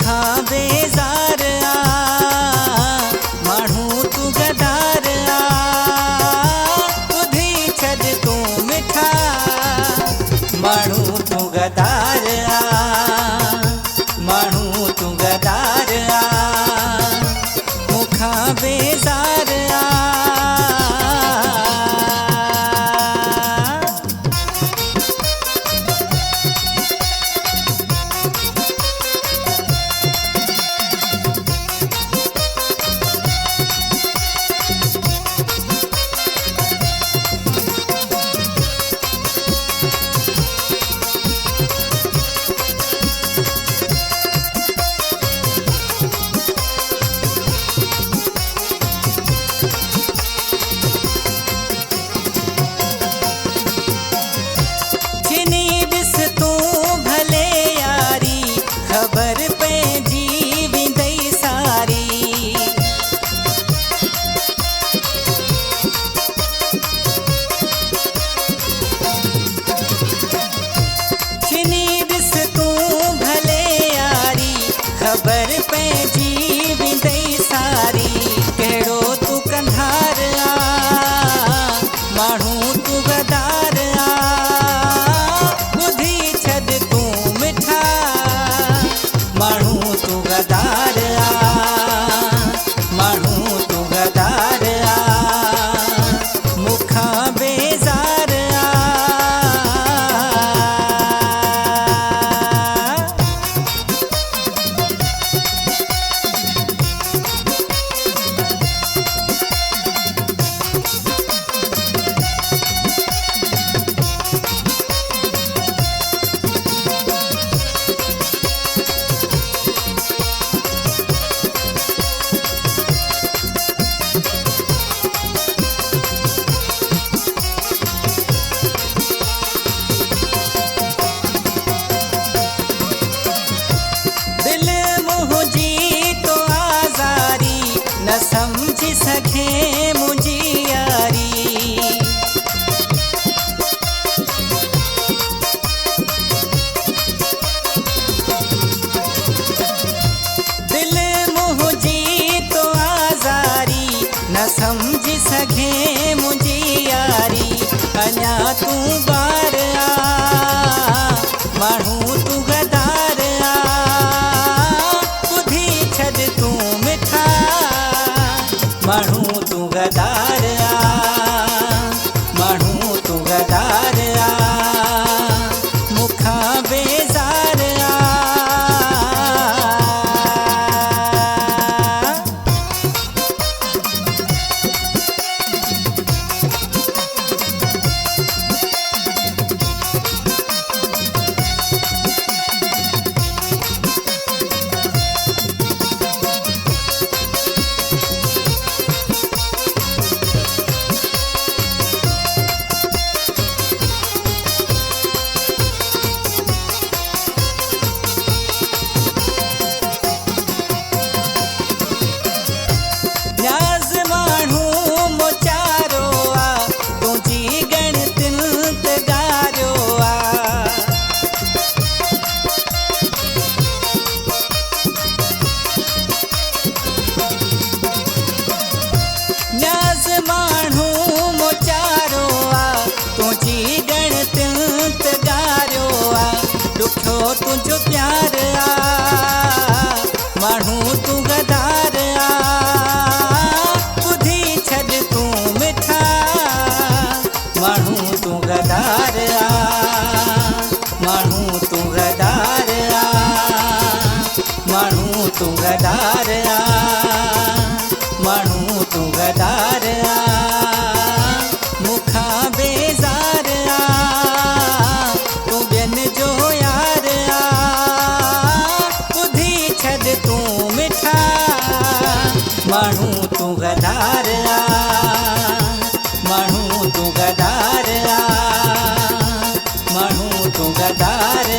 मुखा बेज़ार माण्हू तू गदार ॿुधी छॾ तूं मिठा माण्हू तू गदार माण्हू तू गदार मुखा बेज़ार खबर पंहिंजी वेंदई सारी कहिड़ो तूं कंधार माण्हू तूं गदार ॿुधी छॾ तूं मिठा माण्हू तूं गदार माण्हू तूं गदार मुखा बेज़ार न समझी सघे मुंहिंजी यारी दिल मुंहिंजी तो आज़ारी न समझी सघे मुंहिंजी यारी अञा तूं ॿार माण्हू तूं गदार ॿुधी छॾ तूं मिठा माण्हू तूं गदार माण्हू तूं गदार मुखा बेज़ार ॾुखियो तुंहिंजो प्यार माण्हू तूं गदार ॿुधी छॾ तूं मिठा माण्हू तूं गदार माण्हू तूं गदार माण्हू तूं गदार माण्हू तूं गदार मुखा बेज़ार तूं ॿियनि जो तूं मिठा माण्हू तूं गदार माण्हू तूं गदार माण्हू तूं गदार